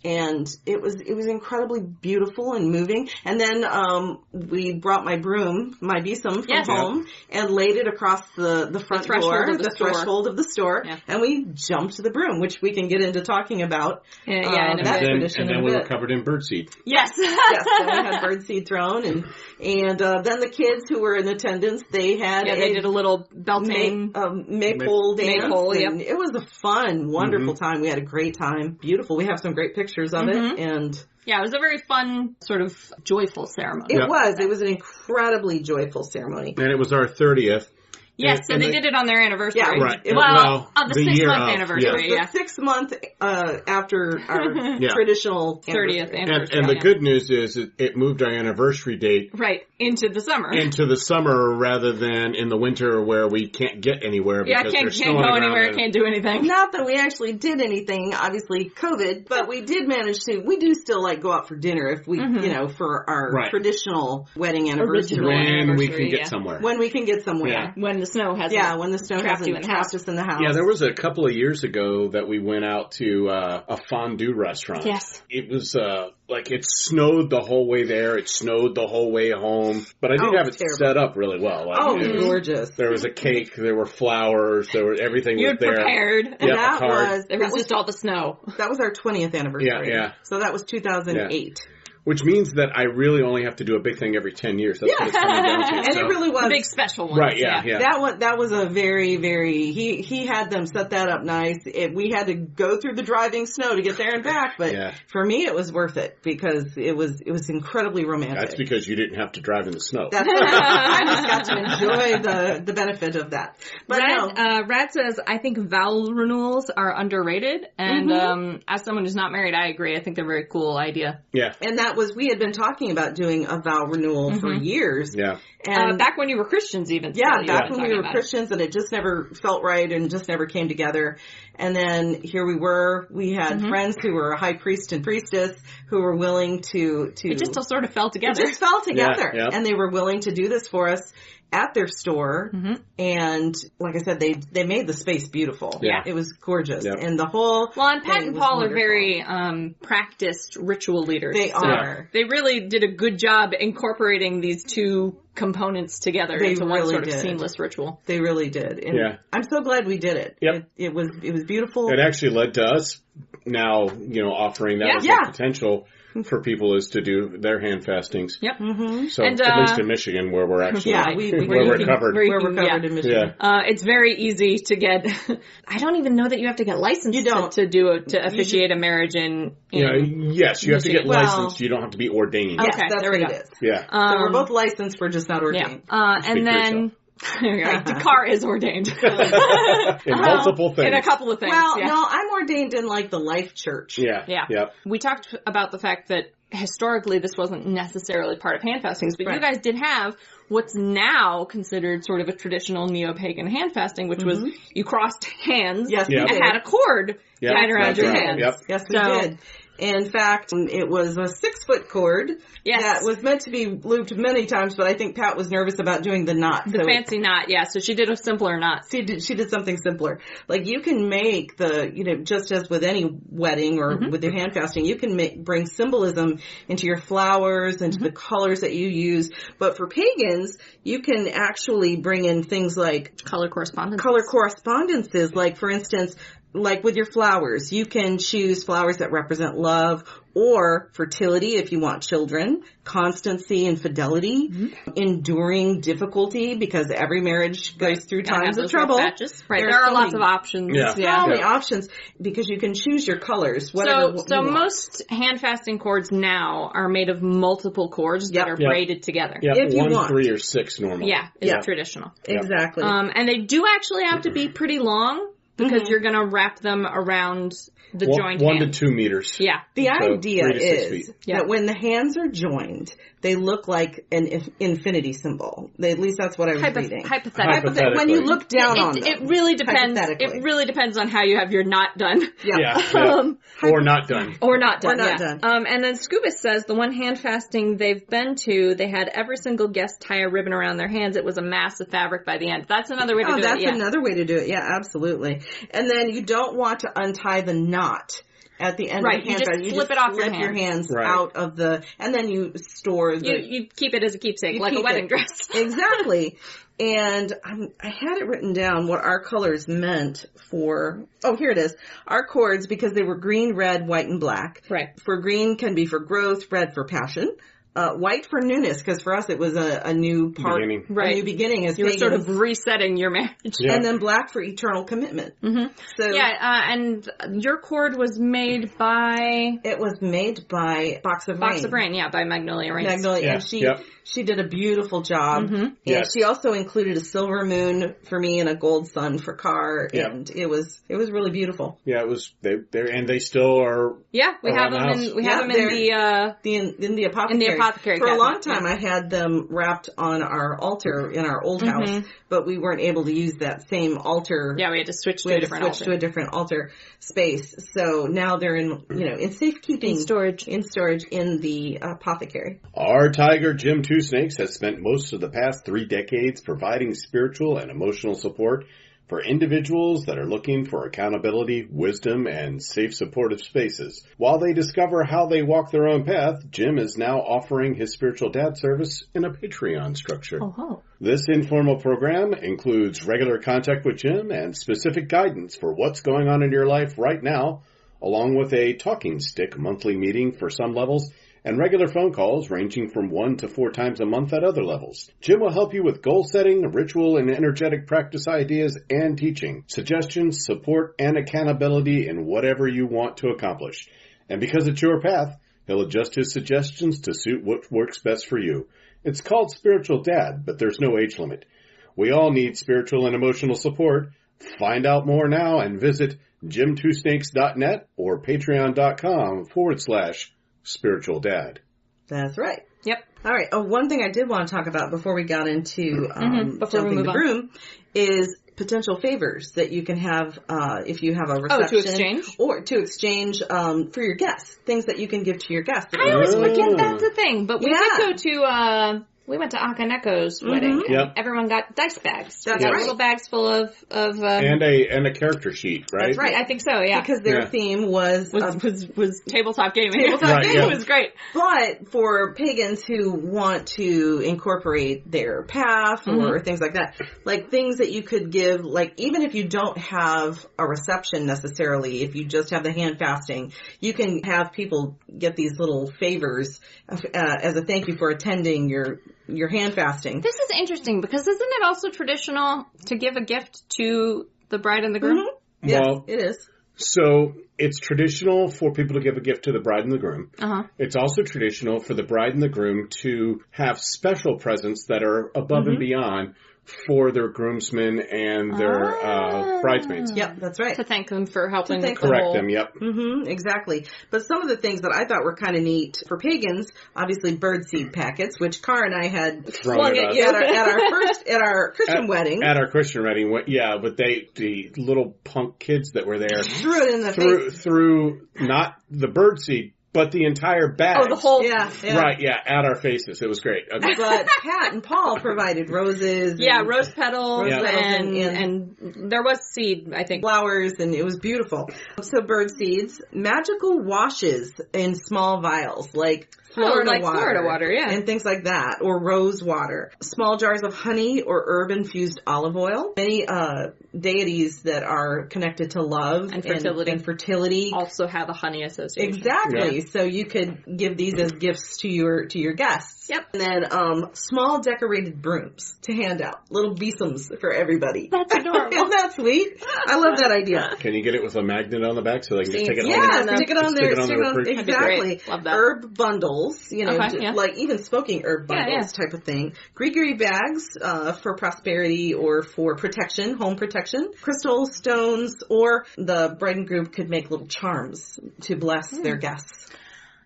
And it was incredibly beautiful and moving. And then we brought my broom, my besom from home, and laid it across the front door, the threshold of the store, and we jumped the broom, which we can get into talking about. And then we were covered in birdseed. Yes. Yes, then we had birdseed thrown, and then the kids who were in attendance, they had they did a little belting maypole dance. Maypole, and it was a fun, wonderful time. We had a great time. Beautiful. We have some great pictures of it, and yeah, it was a very fun, sort of joyful ceremony. It was an incredibly joyful ceremony. And it was our 30th. Yes, so they did it on their anniversary. Yeah, right. On the the 6-month anniversary, The 6th month after our traditional 30th anniversary. And the good news is it moved our anniversary date into the summer. Into the summer rather than in the winter where we can't get anywhere because there's snow on the ground. Can't go anywhere, can't do anything. Not that we actually did anything, obviously COVID, but we did manage to, we do still go out for dinner if we, for our traditional wedding anniversary. When we can get somewhere. When we can get somewhere. Yeah. When the snow hasn't when the snow hasn't trapped us in the house. Yeah, there was a couple of years ago that we went out to a fondue restaurant. Yes. It was it snowed the whole way there. It snowed the whole way home. But I did have it set up really well. Gorgeous. There was a cake. There were flowers. Everything was there. Prepared. And there was just all the snow. That was our 20th anniversary. Yeah. So that was 2008. Which means that I really only have to do a big thing every 10 years. That's what it's coming down to. And it really was. The big special one. Right, yeah. That was a very, very, he had them set that up nice. We had to go through the driving snow to get there and back, but for me it was worth it because it was incredibly romantic. That's because you didn't have to drive in the snow. I just got to enjoy the benefit of that. But Rad says, I think vow renewals are underrated, and as someone who's not married, I agree. I think they're a very cool idea. Yeah. And that was, we had been talking about doing a vow renewal for years. Yeah. And back when you were Christians even. Back when we were Christians and it just never felt right and just never came together. And then here we were, we had friends who were a high priest and priestess who were willing to it just all sort of fell together. It just fell together. Yeah. And they were willing to do this for us at their store. And like I said, they made the space beautiful. Yeah. It was gorgeous. Yep. And the whole and Pat and Paul are very practiced ritual leaders. They are. They really did a good job incorporating these two components together into one sort of seamless ritual. They really did. And I'm so glad we did it. Yep. It was beautiful. It actually led to us now, offering that as a potential for people is to do their handfastings. Yep. So at least in Michigan where we're actually where we're covered. Where we're covered in Michigan. Yeah. It's very easy to get I don't even know that you have to get licensed to officiate a marriage in yes, you have to get licensed. You don't have to be ordained. Yes, that's what it is. Yeah. So we're both licensed, we're just not ordained. And then the car is ordained. In multiple things. In a couple of things. Well, no, I'm ordained in the Life Church. Yeah. We talked about the fact that historically this wasn't necessarily part of handfastings, but you guys did have what's now considered sort of a traditional neo-pagan handfasting, which was you crossed hands and had a cord tied around your hands. Yep. Yes, we did. In fact, it was a 6-foot cord that was meant to be looped many times, but I think Pat was nervous about doing the knot. The fancy knot, so she did a simpler knot. She did something simpler. You can make just as with any wedding or with your handfasting, you can bring symbolism into your flowers, into the colors that you use. But for pagans, you can actually bring in things like color correspondences. Like, for instance, with your flowers, you can choose flowers that represent love or fertility if you want children, constancy and fidelity, enduring difficulty because every marriage goes through times of trouble. Right, there are lots of options. So many options because you can choose your colors. So most handfasting cords now are made of multiple cords that are braided together. Yeah, if 1, 3, or 6 normally. Yeah, it's traditional. Exactly. And they do actually have to be pretty long. because you're going to wrap them around the joined 1 hand. to 2 meters. Yeah. The So idea 3 to 6 is feet. that when the hands are joined, they look like an infinity symbol. At least that's what I was reading. Hypothetically. When you look down on them. It really depends. Hypothetically. It really depends on how you have your knot done. Yeah. Or not done. Or not done. Or not done. And then Scuba says the one hand fasting they've been to, they had every single guest tie a ribbon around their hands. It was a mass of fabric by the end. That's another way to do it. That's another way to do it. Yeah, absolutely. And then you don't want to untie the knot at the end of the hand. You just flip it off your hands out of the, and then you store the... You keep it as a keepsake, like a wedding dress. Exactly. And I had it written down what our colors meant for, here it is. Our cords, because they were green, red, white, and black. Right. For green can be for growth, red for passion. White for newness, because for us it was a new part, a new beginning as you were sort of resetting your marriage. Yeah. And then black for eternal commitment. Mm-hmm. So and your cord was made by... It was made by Box of Rain, by Magnolia Rain. And she did a beautiful job. Mm-hmm. And she also included a silver moon for me and a gold sun for Carr, and it was really beautiful. Yeah, it was. They still are. Yeah, we have them in the apothecary. For a long time, I had them wrapped on our altar in our old house, but we weren't able to use that same altar. Yeah, we had to switch to a different altar space. So now they're in safekeeping, in storage in the apothecary. Our tiger, Jim Two Snakes, has spent most of the past 3 decades providing spiritual and emotional support for individuals that are looking for accountability, wisdom, and safe supportive spaces. While they discover how they walk their own path, Jim is now offering his spiritual dad service in a Patreon structure. Oh. This informal program includes regular contact with Jim and specific guidance for what's going on in your life right now, along with a talking stick monthly meeting for some levels, and regular phone calls ranging from 1 to 4 times a month at other levels. Jim will help you with goal setting, ritual and energetic practice ideas, and teaching, suggestions, support, and accountability in whatever you want to accomplish. And because it's your path, he'll adjust his suggestions to suit what works best for you. It's called Spiritual Dad, but there's no age limit. We all need spiritual and emotional support. Find out more now and visit jimtwosnakes.net or patreon.com/spiritual dad. That's right. Yep. All right. One thing I did want to talk about before we got into jumping the broom is potential favors that you can have if you have a reception to exchange for your guests. Things that you can give to your guests. I always forget that's a thing, but we did go to. We went to Akaneko's wedding, and everyone got dice bags. That's right. Little bags full of and a character sheet, right? That's right. I think so, yeah. Because their theme was tabletop gaming. Tabletop gaming was great. But for pagans who want to incorporate their path or things like that, like things that you could give, like even if you don't have a reception necessarily, if you just have the hand fasting, you can have people get these little favors as a thank you for attending your hand fasting. This is interesting because isn't it also traditional to give a gift to the bride and the groom? Mm-hmm. Yes, it is. So it's traditional for people to give a gift to the bride and the groom. Uh-huh. It's also traditional for the bride and the groom to have special presents that are above and beyond for their groomsmen and their bridesmaids. Yep, that's right. To thank them for helping correct them, yep. Mm-hmm, exactly. But some of the things that I thought were kind of neat for pagans, obviously birdseed packets, which Carr and I had flung at you at our Christian wedding. At our Christian wedding, but the little punk kids that were there threw it in the face. Threw not the birdseed, but the entire bag. Oh, the whole... Yeah. Right, at our faces. It was great. Okay. But Pat and Paul provided roses. Rose petals. And there was seed, I think. Flowers, and it was beautiful. So bird seeds, magical washes in small vials, like Florida water, and things like that, or rose water. Small jars of honey or herb-infused olive oil. Many deities that are connected to love and fertility also have a honey association. Exactly. Yeah. So you could give these as gifts to your guests. Yep. And then small decorated brooms to hand out. Little besoms for everybody. That's adorable. Isn't that sweet? I love that idea. Can you get it with a magnet on the back so they can just take it home? Yeah, stick it on there. Exactly. Love that. Herb bundles, like even smoking herb bundles type of thing. Grigori bags for prosperity or for protection, home protection. Crystal stones, or the bride and groom could make little charms to bless their guests.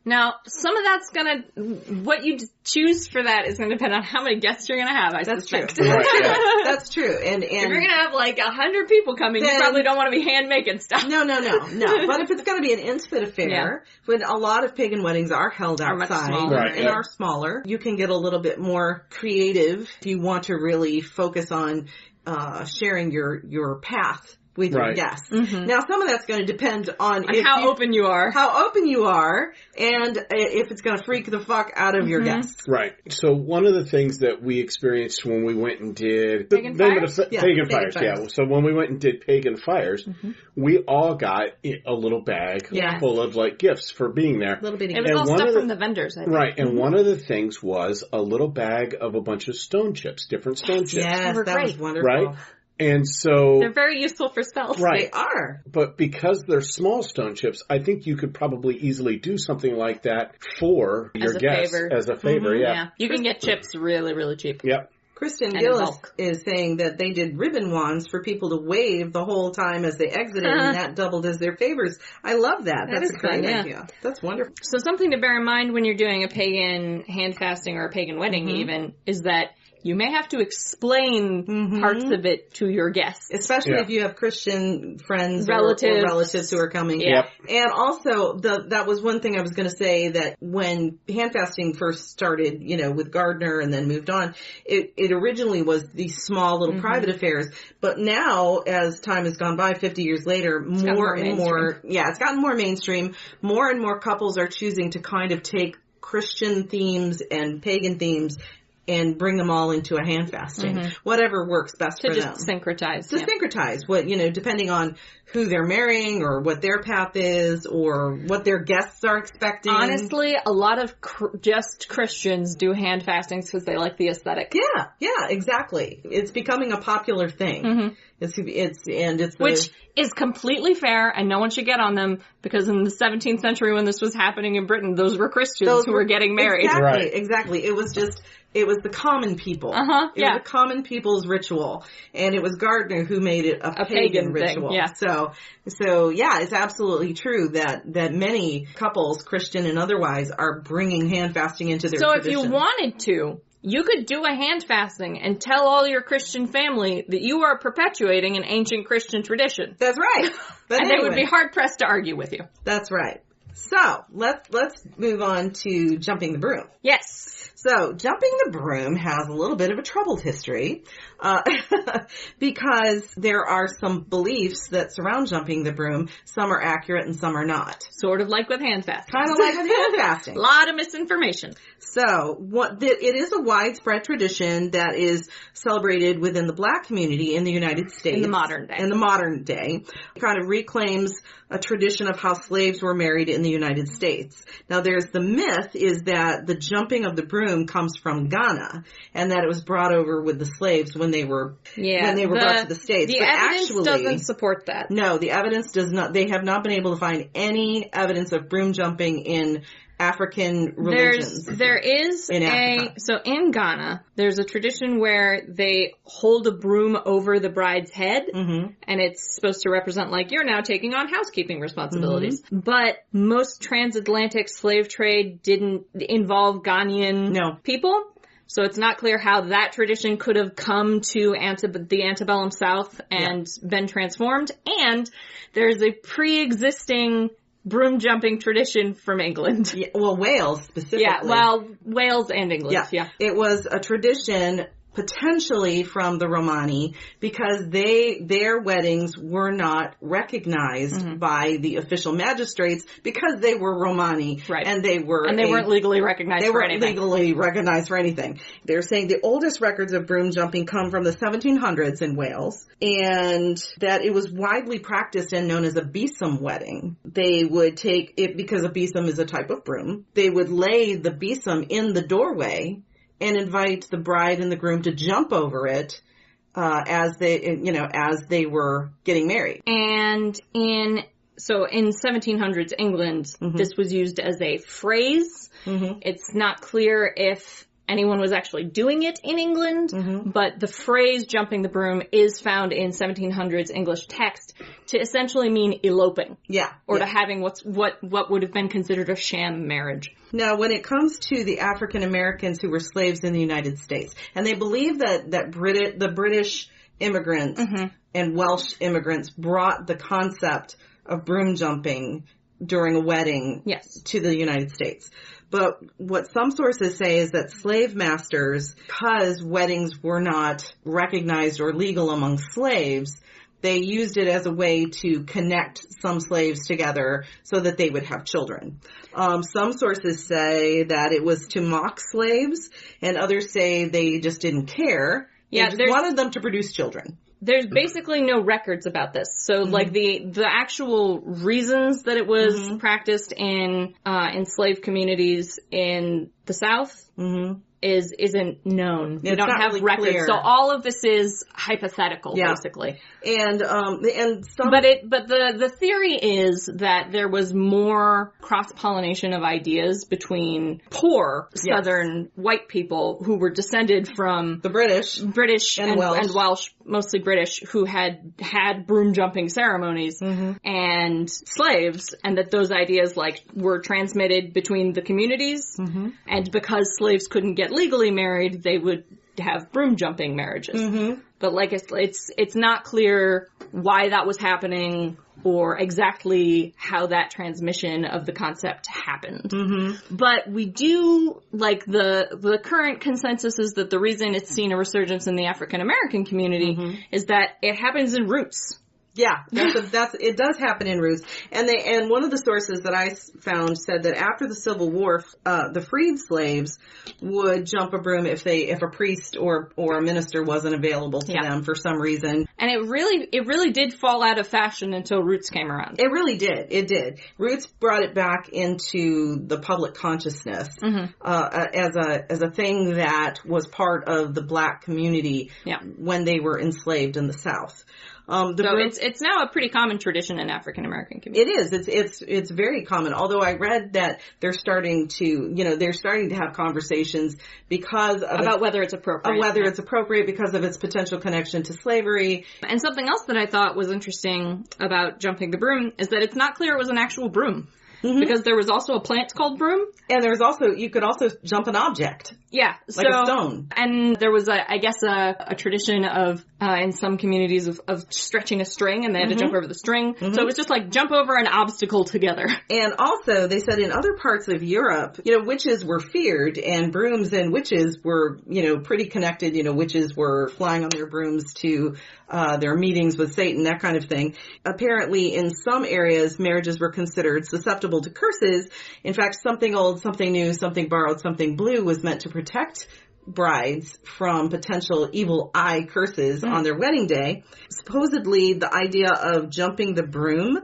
Now, some of that's what you choose for that is going to depend on how many guests you're going to have, I suspect. True. That's true. And if you're going to have like 100 people coming, you probably don't want to be hand-making stuff. No. But if it's going to be an intimate affair, when a lot of pagan weddings are held outside and are smaller, you can get a little bit more creative if you want to really focus on sharing your path with your guests. Mm-hmm. Now, some of that's going to depend on how open you are. How open you are, and if it's going to freak the fuck out of your guests. Right. So one of the things that we experienced when we went and did Pagan Fires. Pagan Fires. Yeah. So when we went and did Pagan Fires, we all got a little bag full of like gifts for being there. Little bitty. It was all stuff from the vendors. I think. Right. And one of the things was a little bag of a bunch of stone chips, different stone chips. Yes, that was wonderful. Right. And so... They're very useful for spells. Right. They are. But because they're small stone chips, I think you could probably easily do something like that for your guests. As a favor, yeah. You can get chips really, really cheap. Yep. Kristen Gillis is saying that they did ribbon wands for people to wave the whole time as they exited, and that doubled as their favors. I love that. That's a great idea. That's wonderful. So something to bear in mind when you're doing a pagan hand fasting or a pagan wedding even is that you may have to explain parts of it to your guests. Especially if you have Christian friends or relatives who are coming. Yeah. And also, that was one thing I was going to say, that when hand fasting first started, with Gardner and then moved on, it originally was these small little private affairs. But now, as time has gone by, 50 years later, more and more, it's gotten more mainstream. More and more couples are choosing to kind of take Christian themes and pagan themes and bring them all into a hand fasting. Whatever works best for them. To just syncretize. To syncretize. What, depending on who they're marrying or what their path is or what their guests are expecting. Honestly, a lot of just Christians do hand fastings because they like the aesthetic. Yeah, exactly. It's becoming a popular thing. Which is completely fair, and no one should get on them, because in the 17th century when this was happening in Britain, those were Christians who were getting married. Exactly. It was the common people. It was the common people's ritual. And it was Gardner who made it a pagan ritual. Yeah. So it's absolutely true that many couples, Christian and otherwise, are bringing hand fasting into their tradition. So if you wanted to, you could do a hand fasting and tell all your Christian family that you are perpetuating an ancient Christian tradition. That's right. But and they would be hard pressed to argue with you. That's right. So let's move on to jumping the broom. Yes. So jumping the broom has a little bit of a troubled history because there are some beliefs that surround jumping the broom. Some are accurate and some are not. Sort of like with hand fasting. Kind of like with hand fasting. A lot of misinformation. So it is a widespread tradition that is celebrated within the Black community in the United States. In the modern day. It kind of reclaims a tradition of how slaves were married in the United States. Now there's the myth is that the jumping of the broom comes from Ghana, and that it was brought over with the slaves when they were brought to the States. The evidence doesn't support that. No, the evidence does not. They have not been able to find any evidence of broom jumping in African religions. There is so in Ghana, there's a tradition where they hold a broom over the bride's head, and it's supposed to represent like you're now taking on housekeeping responsibilities. But most transatlantic slave trade didn't involve Ghanaian people. So it's not clear how that tradition could have come to the antebellum South and been transformed. And there's a pre-existing broom jumping tradition from England. Yeah, well, Wales specifically. Yeah, well, Wales and England. Yeah. It was a tradition potentially from the Romani, because their weddings were not recognized by the official magistrates because they were Romani. Right. And they weren't legally recognized for anything. They weren't legally recognized for anything. They're saying the oldest records of broom jumping come from the 1700s in Wales, and that it was widely practiced and known as a besom wedding. They would take it, because a besom is a type of broom, they would lay the besom in the doorway and invite the bride and the groom to jump over it as they were getting married. And in 1700s England, this was used as a phrase. It's not clear if anyone was actually doing it in England, but the phrase jumping the broom is found in 1700s English text to essentially mean eloping. Yeah. Or to having what would have been considered a sham marriage. Now, when it comes to the African Americans who were slaves in the United States, and they believe that the British immigrants and Welsh immigrants brought the concept of broom jumping during a wedding to the United States. But what some sources say is that slave masters, because weddings were not recognized or legal among slaves, they used it as a way to connect some slaves together so that they would have children. Some sources say that it was to mock slaves, and others say they just didn't care. They just wanted them to produce children. There's basically no records about this. So, like, the actual reasons that it was practiced in enslaved communities in the South isn't known. We don't have really records. clear. So all of this is hypothetical, basically. And some... But the theory is that there was more cross-pollination of ideas between poor Southern white people who were descended from the British and Welsh, mostly British, who had broom jumping ceremonies and slaves, and that those ideas were transmitted between the communities, and because slaves couldn't get legally married, they would have broom jumping marriages. But it's not clear why that was happening or exactly how that transmission of the concept happened. But we do, the current consensus is that the reason it's seen a resurgence in the African American community is that it happens in roots. Yeah, it does happen in roots. And one of the sources that I found said that after the Civil War, the freed slaves would jump a broom if a priest or a minister wasn't available to them for some reason. And it really did fall out of fashion until Roots came around. It really did. It did. Roots brought it back into the public consciousness as a thing that was part of the black community when they were enslaved in the South. It's now a pretty common tradition in African American communities. It is. It's very common. Although I read that they're starting to have conversations about whether it's appropriate. It's appropriate because of its potential connection to slavery. And something else that I thought was interesting about jumping the broom is that it's not clear it was an actual broom. Because there was also a plant called broom. And you could also jump an object. Yeah. Like a stone. And there was a tradition of, in some communities of stretching a string, and they had to jump over the string. So it was just like jump over an obstacle together. And also, they said in other parts of Europe, witches were feared, and brooms and witches were, pretty connected. Witches were flying on their brooms to, their meetings with Satan, that kind of thing. Apparently, in some areas, marriages were considered susceptible to curses. In fact, something old, something new, something borrowed, something blue was meant to protect brides from potential evil eye curses on their wedding day. Supposedly, the idea of jumping the broom,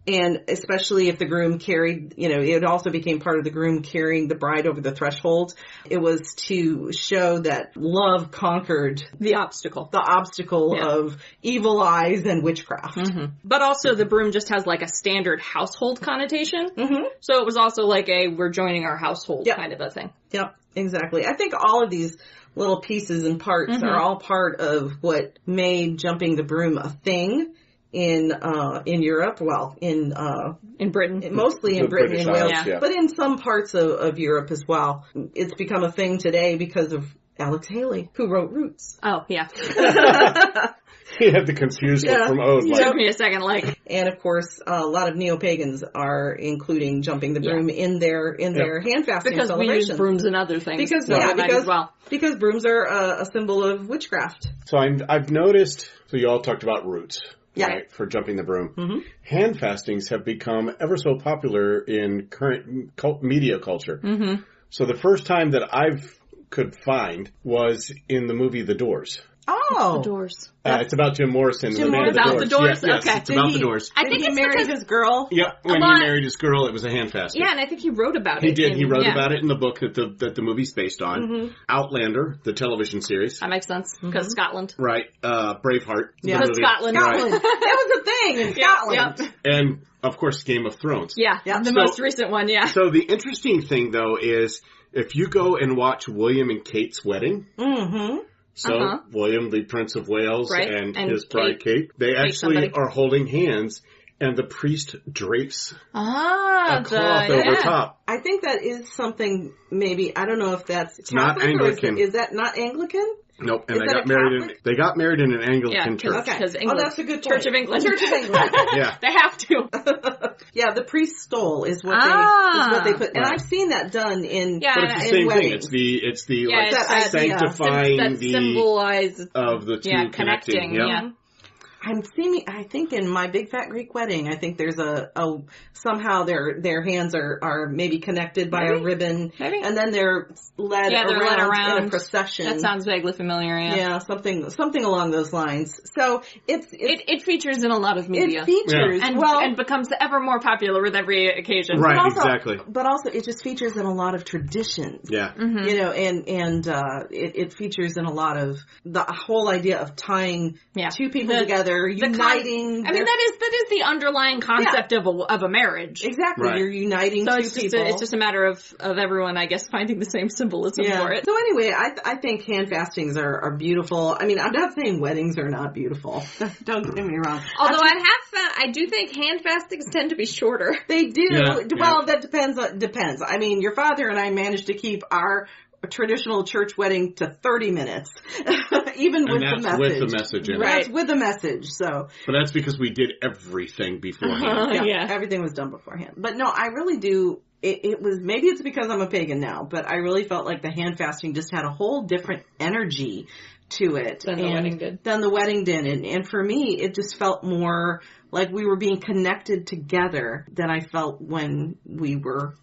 and especially if the groom carried, it also became part of the groom carrying the bride over the threshold. It was to show that love conquered the obstacle of evil eyes and witchcraft. But also the broom just has a standard household connotation. So it was also we're joining our household kind of a thing. Yep, exactly. I think all of these little pieces and parts are all part of what made jumping the broom a thing in Europe, in Britain, mostly in Britain and Wales, yeah. But in some parts of Europe as well. It's become a thing today because of Alex Haley, who wrote Roots. Oh, yeah. He had the confused look from Ode. It took me a second, like. And of course, a lot of neo-pagans are including jumping the broom in their handfasting because celebrations. We use brooms and other things. Because brooms are a symbol of witchcraft. So I've noticed, so you all talked about roots. Yeah. Right, for jumping the broom. Mm-hmm. Handfastings have become ever so popular in current media culture. Mm-hmm. So the first time that could find was in the movie The Doors. Oh. The Doors. It's about Jim Morrison. Jim Morrison. About the Doors? Yes, okay. It's about the Doors. I think he married his girl. Yep. When he married his girl, it was a handfasting. Yeah, and I think he wrote about it. He did. He wrote about it in the book that the movie's based on. Mm-hmm. Outlander, the television series. That makes sense. Because Scotland. Right. Braveheart. Yeah. Because Scotland. Right. That was a thing in Scotland. Yep. And, of course, Game of Thrones. Yeah. The most recent one, yeah. So the interesting thing, though, is if you go and watch William and Kate's wedding... Mm-hmm. So, William, the Prince of Wales, and his bride Kate, they actually are holding hands, and the priest drapes a cloth over top. I think that is something, maybe, I don't know if that's it's not Anglican. Is that not Anglican? Nope, and they got married in an Anglican church. Okay. Because that's a good point. Church of England. Church of England. Yeah. They have to. Yeah, the priest stole is what they put. And I've seen that done in but it's the same weddings. thing. It's the sanctifying that symbolize of the two connecting. Yeah. I think in My Big Fat Greek Wedding, I think there's somehow their hands are maybe connected by a ribbon. Maybe. And then they're led around in a procession. That sounds vaguely familiar, Yeah, something along those lines. So it features in a lot of media. It features. And becomes ever more popular with every occasion. Right, exactly. But also it just features in a lot of traditions. Yeah. Mm-hmm. You know, and it features in a lot of the whole idea of tying two people together. Uniting. That is the underlying concept of a marriage. Exactly. Right. You're uniting two people. It's just a matter of everyone, I guess, finding the same symbolism for it. So anyway, I think handfastings are beautiful. I mean, I'm not saying weddings are not beautiful. Don't get me wrong. Although I do think handfastings tend to be shorter. They do. Yeah. Well, that depends. I mean, your father and I managed to keep our traditional church wedding to 30 minutes, even with the message. With the message in it. That's with the message, so. But that's because we did everything beforehand. Everything was done beforehand. But no, I really do. It was, maybe it's because I'm a pagan now, but I really felt like the handfasting just had a whole different energy to it. Than the wedding did. Than the wedding did. And for me, it just felt more like we were being connected together than I felt when we were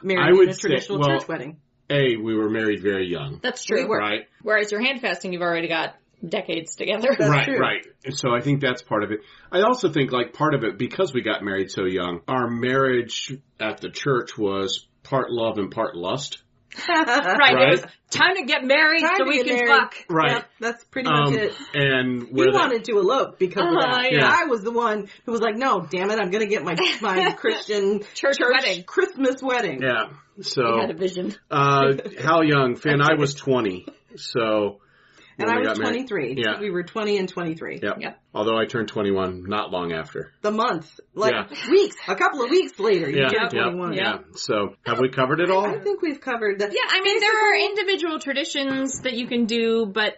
married in a traditional church wedding. We were married very young. That's true. Right. Whereas your handfasting, you've already got decades together. That's true. Right. So I think that's part of it. I also think, like, part of it, because we got married so young, our marriage at the church was part love and part lust. Right. It was time to get married so we can fuck. Right. Yep, that's pretty much it. And we wanted to elope because of that. Yeah. I was the one who was like, no, damn it, I'm going to get my Christian church wedding. Christmas wedding. Yeah. So. I had a vision. How young? Finn, I was 20. So. And I was 23. Yeah. So we were 20 and 23. Yep. Although I turned 21 not long after. The month. Weeks. A couple of weeks later, you turned 21. Yeah. So, have we covered it all? I think we've covered that. Yeah, I mean, there are individual traditions that you can do, but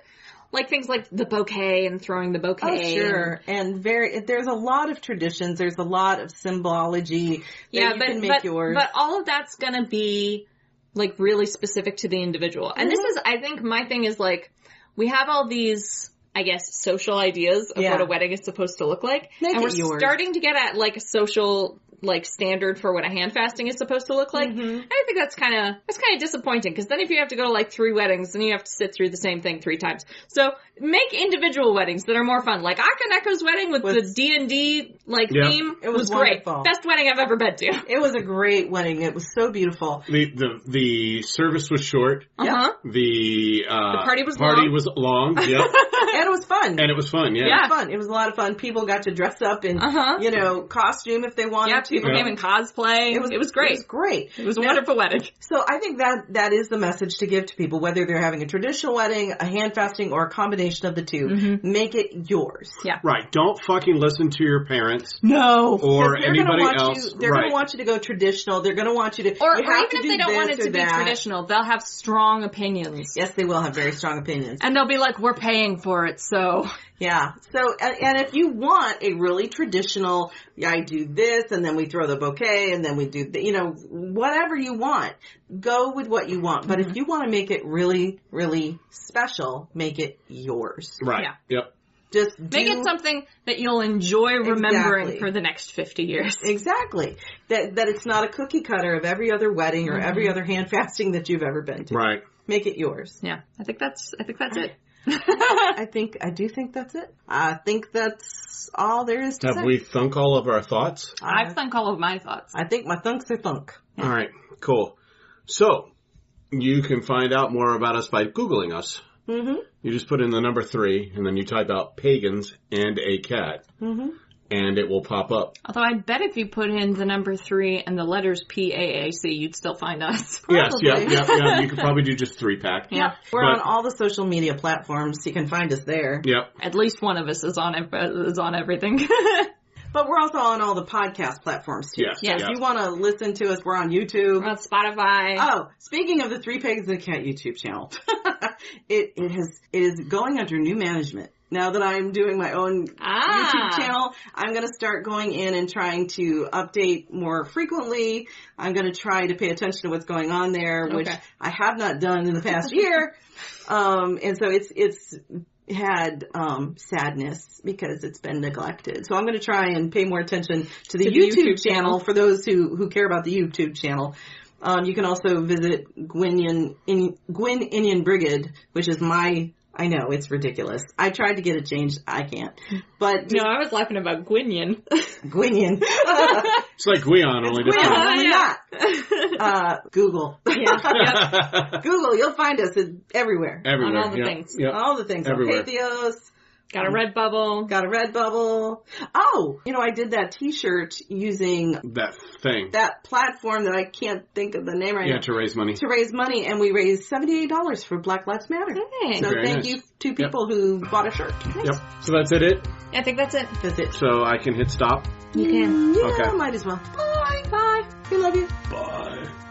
like things like the bouquet and throwing the bouquet. Oh, sure. And there's a lot of traditions. There's a lot of symbology that you can make yours. But all of that's going to be like really specific to the individual. And this is, I think my thing is like, we have all these, I guess, social ideas of what a wedding is supposed to look like. And we're starting to get at like a social standard for what a handfasting is supposed to look like. Mm-hmm. And I think that's kind of disappointing because then if you have to go to like 3 weddings, then you have to sit through the same thing 3 times. So make individual weddings that are more fun. Like Akaneko's wedding with the D&D theme. It was great. Wonderful. Best wedding I've ever been to. It was a great wedding. It was so beautiful. The service was short. Uh-huh. The party was long. Yep. And it was fun. And it was fun, yeah. It was fun. It was a lot of fun. People got to dress up in, costume if they wanted to. People came in cosplay. It was great. It was great. It was a wonderful wedding. So I think that is the message to give to people, whether they're having a traditional wedding, a handfasting, or a combination of the two. Mm-hmm. Make it yours. Yeah. Right. Don't fucking listen to your parents. No. Or anybody else. They're going to want you to go traditional. They're going to want you to... Or even if they don't want it to be traditional, they'll have strong opinions. Yes, they will have very strong opinions. And they'll be like, we're paying for it, so... Yeah. So, and if you want a really traditional, I do this and then we throw the bouquet and then we do, whatever you want, go with what you want. But if you want to make it really, really special, make it yours. Right. Yeah. Yep. Just make it something that you'll enjoy remembering for the next 50 years. Exactly. That it's not a cookie cutter of every other wedding or every other hand fasting that you've ever been to. Right. Make it yours. Yeah. I think that's it. I do think that's it. I think that's all there is to say. Have we thunk all of our thoughts? I've thunk all of my thoughts. I think my thunks are thunk. Yeah. All right. Cool. So, you can find out more about us by Googling us. Mm-hmm. You just put in the number 3, and then you type out pagans and a cat, and it will pop up. Although I bet if you put in the number 3 and the letters PAAC, you'd still find us. Yes, yeah. You could probably do just 3-pack. Yeah. We're on all the social media platforms. You can find us there. Yep. At least one of us is on everything. But we're also on all the podcast platforms, too. Yes. If you want to listen to us, we're on YouTube. We're on Spotify. Oh, speaking of the 3 Pigs and a Cat YouTube channel, it is going under new management. Now that I'm doing my own YouTube channel, I'm going to start going in and trying to update more frequently. I'm going to try to pay attention to what's going on there, which I have not done in the past year. And so it's had sadness because it's been neglected. So I'm going to try and pay more attention to the YouTube channel for those who care about the YouTube channel. You can also visit Gwyn Indian Brigade, which is I know, it's ridiculous. I tried to get it changed. I can't. But no, I was laughing about Gwynyan. Gwynyan. It's like Gwion, only different. Only not. Google. Yeah. Google, you'll find us everywhere. Everywhere. On all the things. Yep. All the things. Everywhere. Pathos. Got a red bubble. Oh, I did that t-shirt using that platform that I can't think of the name right now. Yeah, to raise money. And we raised $78 for Black Lives Matter. Hey. So thank you to people who bought a shirt. Yep. So that's it? I think that's it. That's it. So I can hit stop? You can. Yeah, might as well. Bye. Bye. We love you. Bye.